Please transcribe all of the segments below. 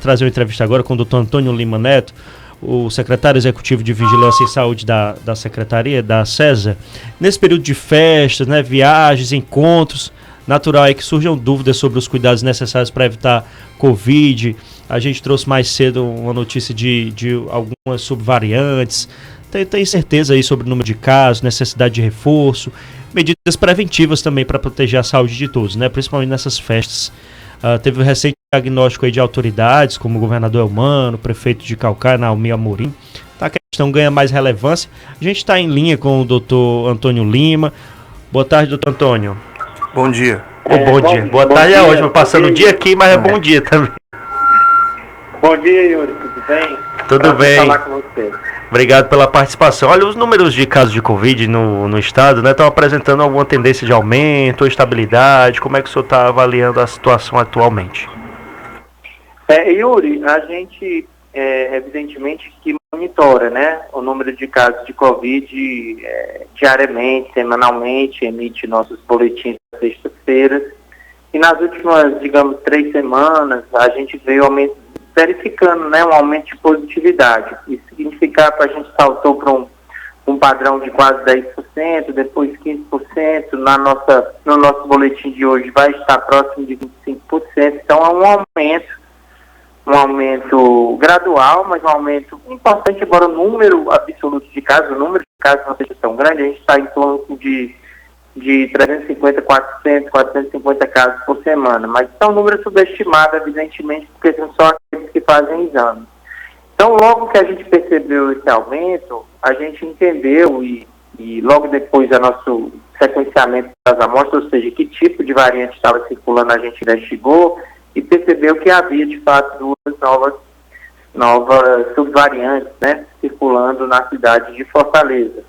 Trazer uma entrevista agora com o Dr. Antônio Lima Neto, o secretário executivo de Vigilância e Saúde da Secretaria, da CESA. Nesse período de festas, né, viagens, encontros, natural é que surjam dúvidas sobre os cuidados necessários para evitar Covid. A gente trouxe mais cedo uma notícia de algumas subvariantes. Tem certeza aí sobre o número de casos, necessidade de reforço, medidas preventivas também para proteger a saúde de todos, né, principalmente nessas festas. Teve um recente diagnóstico aí de autoridades, como o governador Elmano, o prefeito de Calcaia, Naomi Amorim. A questão ganha mais relevância. A gente está em linha com o doutor Antônio Lima. Boa tarde, doutor Antônio. Bom dia. Bom dia. Boa tarde é ótimo, passando o dia aqui, mas é bom dia também. Bom dia, Yuri, tudo bem? Tudo bem. Falar com você. Obrigado pela participação. Olha, os números de casos de Covid no estado, né, estão apresentando alguma tendência de aumento ou estabilidade? Como é que o senhor está avaliando a situação atualmente? Yuri, a gente, evidentemente, que monitora, né, o número de casos de Covid diariamente, semanalmente, emite nossos boletins às sextas-feiras. E nas últimas, digamos, 3 semanas, a gente veio verificando, né, um aumento de positividade. Isso significa que a gente saltou para um padrão de quase 10%, depois 15%, no nosso boletim de hoje vai estar próximo de 25%. Então é um aumento gradual, mas um aumento importante, embora o número absoluto de casos, o número de casos não seja tão grande, a gente está em torno de 350, 400, 450 casos por semana, mas é um número subestimado, evidentemente, porque são só aqueles que fazem exame. Então, logo que a gente percebeu esse aumento, a gente entendeu e logo depois do nosso sequenciamento das amostras, ou seja, que tipo de variante estava circulando, a gente investigou e percebeu que havia, de fato, 2 novas subvariantes, né, circulando na cidade de Fortaleza.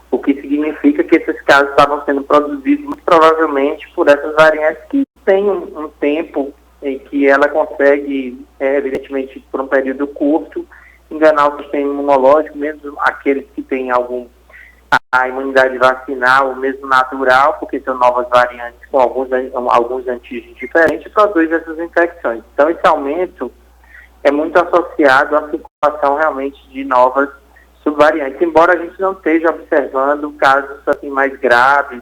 O que significa que esses casos estavam sendo produzidos muito provavelmente por essas variantes que têm um tempo em que ela consegue, evidentemente, por um período curto, enganar o sistema imunológico, mesmo aqueles que têm a imunidade vacinal, ou mesmo natural, porque são novas variantes com alguns antígenos diferentes, produzem essas infecções. Então, esse aumento é muito associado à circulação realmente de novas subvariantes, embora a gente não esteja observando casos assim mais graves,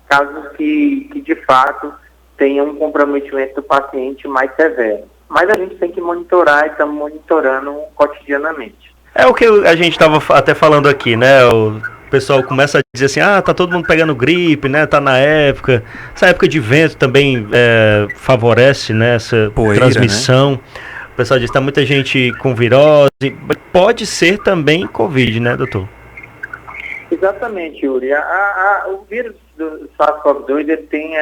casos que de fato tenham um comprometimento do paciente mais severo. Mas a gente tem que monitorar e estamos monitorando cotidianamente. É o que a gente estava até falando aqui, né? O pessoal começa a dizer assim, tá todo mundo pegando gripe, né? Tá na época. Essa época de vento também favorece, né, essa transmissão. Né? O pessoal diz que tá muita gente com virose. Pode ser também Covid, né, doutor? Exatamente, Yuri. O vírus do SARS-CoV-2, ele tem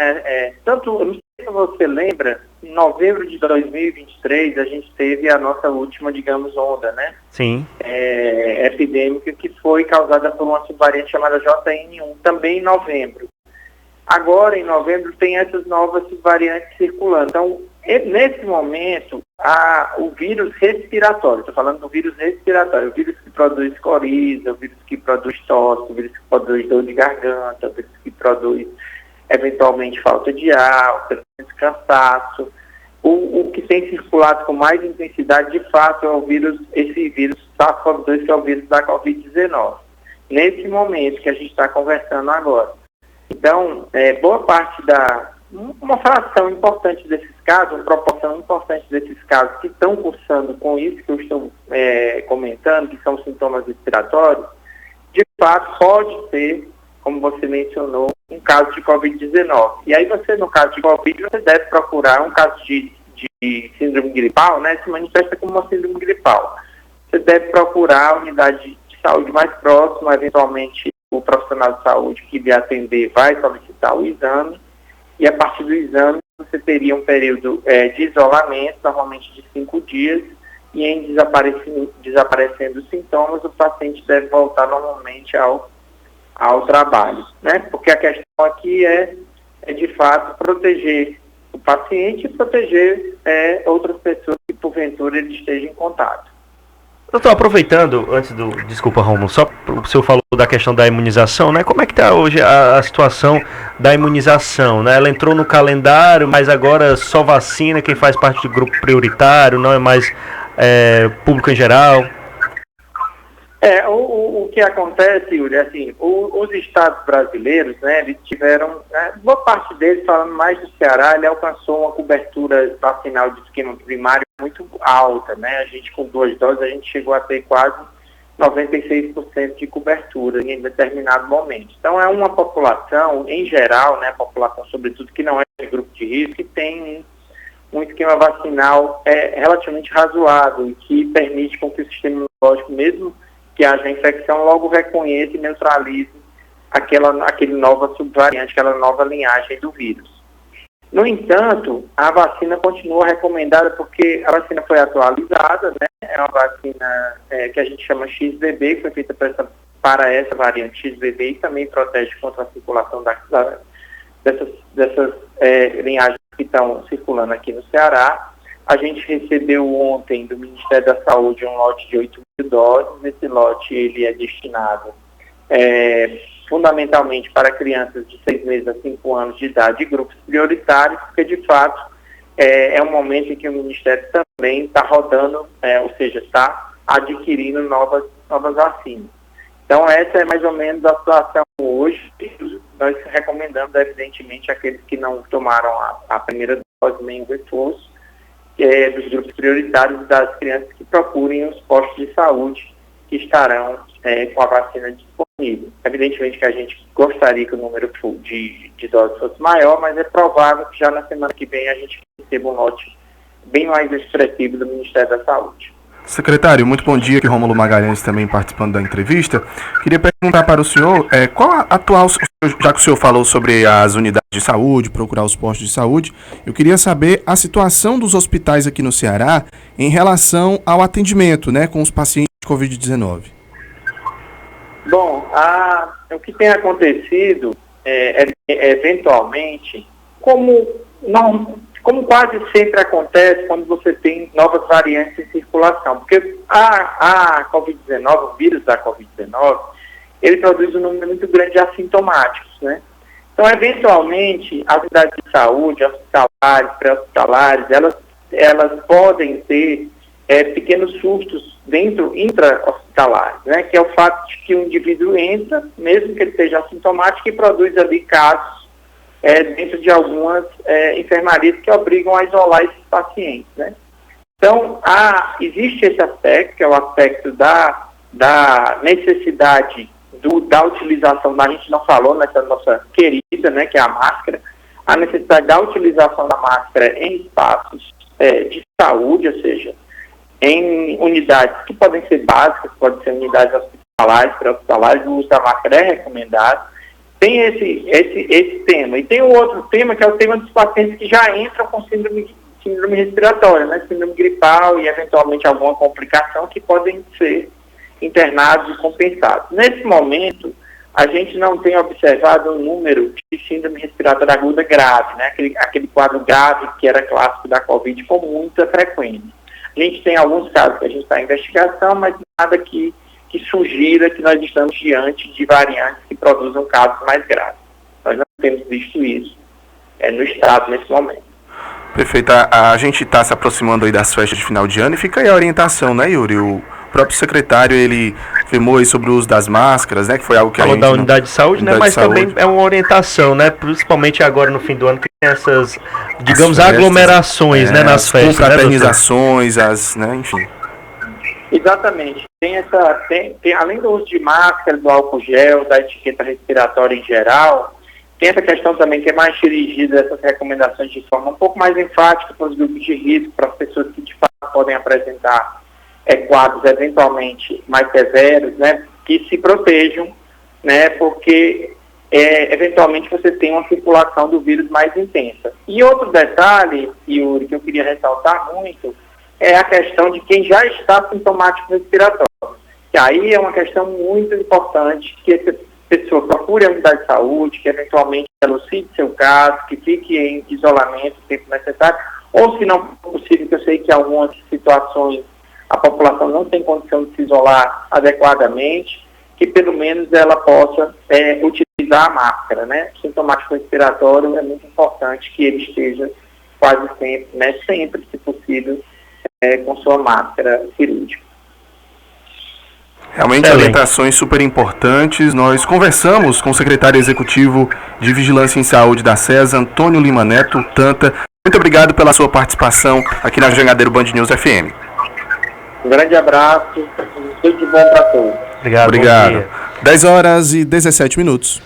tanto, eu não sei se você lembra, em novembro de 2023 a gente teve a nossa última, digamos, onda, né? Sim. Epidêmica, que foi causada por uma subvariante chamada JN1, também em novembro. Agora, em novembro, tem essas novas subvariantes circulando. Então, nesse momento, o vírus respiratório, estou falando do vírus respiratório, o vírus que produz coriza, o vírus que produz tosse, o vírus que produz dor de garganta, o vírus que produz, eventualmente, falta de ar, cansaço. O que tem circulado com mais intensidade, de fato, é esse vírus SARS-CoV-2, que é o vírus da Covid-19. Nesse momento que a gente está conversando agora. Então, boa parte uma fração importante desses casos, uma proporção importante desses casos que estão cursando com isso que eu estou comentando, que são sintomas respiratórios, de fato pode ser, como você mencionou, um caso de Covid-19. E aí você, no caso de Covid, você deve procurar um caso de síndrome gripal, né? Se manifesta como uma síndrome gripal. Você deve procurar a unidade de saúde mais próxima, eventualmente o profissional de saúde que lhe atender vai solicitar o exame, e a partir do exame você teria um período de isolamento, normalmente de 5 dias, e em desaparecendo os sintomas, o paciente deve voltar normalmente ao trabalho, né? Porque a questão aqui é de fato proteger o paciente e proteger outras pessoas que porventura ele esteja em contato. Doutor, aproveitando, desculpa, Romulo, só o senhor falou da questão da imunização, né? Como é que está hoje a situação da imunização, né? Ela entrou no calendário, mas agora só vacina quem faz parte do grupo prioritário, não é mais público em geral? O que acontece, Yuri, assim, os estados brasileiros, né, eles tiveram, boa parte deles, falando mais do Ceará, ele alcançou uma cobertura vacinal de esquema primário muito alta, né, a gente com 2 doses, a gente chegou a ter quase 96% de cobertura em determinado momento. Então é uma população, em geral, né, população sobretudo que não é de grupo de risco, que tem um esquema vacinal relativamente razoável e que permite com que o sistema imunológico, mesmo que haja infecção, logo reconheça e neutralize aquele nova subvariante, aquela nova linhagem do vírus. No entanto, a vacina continua recomendada porque a vacina foi atualizada, né? É uma vacina que a gente chama XBB, que foi feita para essa variante XBB e também protege contra a circulação dessas linhagens que estão circulando aqui no Ceará. A gente recebeu ontem do Ministério da Saúde um lote de 8.000 doses. Esse lote ele é destinado fundamentalmente para crianças de 6 meses a 5 anos de idade e grupos prioritários, porque de fato é um momento em que o Ministério também está rodando, ou seja, está adquirindo novas vacinas. Então essa é mais ou menos a situação hoje. Nós recomendamos, evidentemente, aqueles que não tomaram a primeira dose nem o reforço, dos grupos prioritários das crianças que procurem os postos de saúde que estarão com a vacina disponível. Evidentemente que a gente gostaria que o número de doses fosse maior, mas é provável que já na semana que vem a gente receba um lote bem mais expressivo do Ministério da Saúde. Secretário, muito bom dia, aqui Rômulo Magalhães também participando da entrevista. Queria perguntar para o senhor, qual a atual, já que o senhor falou sobre as unidades de saúde, procurar os postos de saúde, eu queria saber a situação dos hospitais aqui no Ceará em relação ao atendimento, né, com os pacientes de Covid-19. Bom, o que tem acontecido eventualmente, como quase sempre acontece quando você tem novas variantes em circulação, porque a Covid-19, o vírus da Covid-19, ele produz um número muito grande de assintomáticos, né? Então, eventualmente, as unidades de saúde, hospitalares, pré-hospitalares, elas podem ter pequenos sustos intra-hospitalares, né? Que é o fato de que o indivíduo entra, mesmo que ele seja assintomático, e produz ali casos dentro de algumas enfermarias que obrigam a isolar esses pacientes, né? Então, existe esse aspecto, que é o aspecto da necessidade da utilização, a gente não falou nessa nossa querida, né, que é a máscara, a necessidade da utilização da máscara em espaços de saúde, ou seja, em unidades que podem ser básicas, podem ser unidades hospitalares, pré-hospitalares, o uso da máscara é recomendado. Tem esse tema. E tem o outro tema, que é o tema dos pacientes que já entram com síndrome respiratória, né? Síndrome gripal e, eventualmente, alguma complicação que podem ser internados e compensados. Nesse momento, a gente não tem observado um número de síndrome respiratória aguda grave, né? Aquele quadro grave que era clássico da Covid com muita frequência. A gente tem alguns casos que a gente está em investigação, mas nada que sugira que nós estamos diante de variantes que produzam casos mais graves. Nós não temos visto isso no estado nesse momento. Perfeito. A gente está se aproximando aí das festas de final de ano e fica aí a orientação, né, Yuri? O próprio secretário, ele afirmou aí sobre o uso das máscaras, né, que foi algo que falou a gente... da unidade de saúde, né, mas também é uma orientação, né, principalmente agora no fim do ano, que tem essas, digamos, festas, aglomerações, né, nas festas. Confraternizações, né, enfim. Exatamente. Tem, além do uso de máscara, do álcool gel, da etiqueta respiratória em geral, tem essa questão também que é mais dirigida, essas recomendações de forma um pouco mais enfática para os grupos de risco, para as pessoas que de fato podem apresentar quadros eventualmente mais severos, né, que se protejam, né, porque eventualmente você tem uma circulação do vírus mais intensa. E outro detalhe, Yuri, que eu queria ressaltar muito, é a questão de quem já está sintomático respiratório. E aí é uma questão muito importante que essa pessoa procure a unidade de saúde, que eventualmente elucide seu caso, que fique em isolamento o tempo necessário, ou se não for possível, que eu sei que em algumas situações a população não tem condição de se isolar adequadamente, que pelo menos ela possa utilizar a máscara, né? O sintomático respiratório é muito importante que ele esteja quase sempre, né? Sempre, se possível, com sua máscara cirúrgica. Realmente orientações super importantes. Nós conversamos com o secretário executivo de Vigilância em Saúde da SESA, Antônio Lima Neto, Tanta. Muito obrigado pela sua participação aqui na Jangadeiro Band News FM. Um grande abraço, tudo de bom para todos. Obrigado. 10 horas e 17 minutos.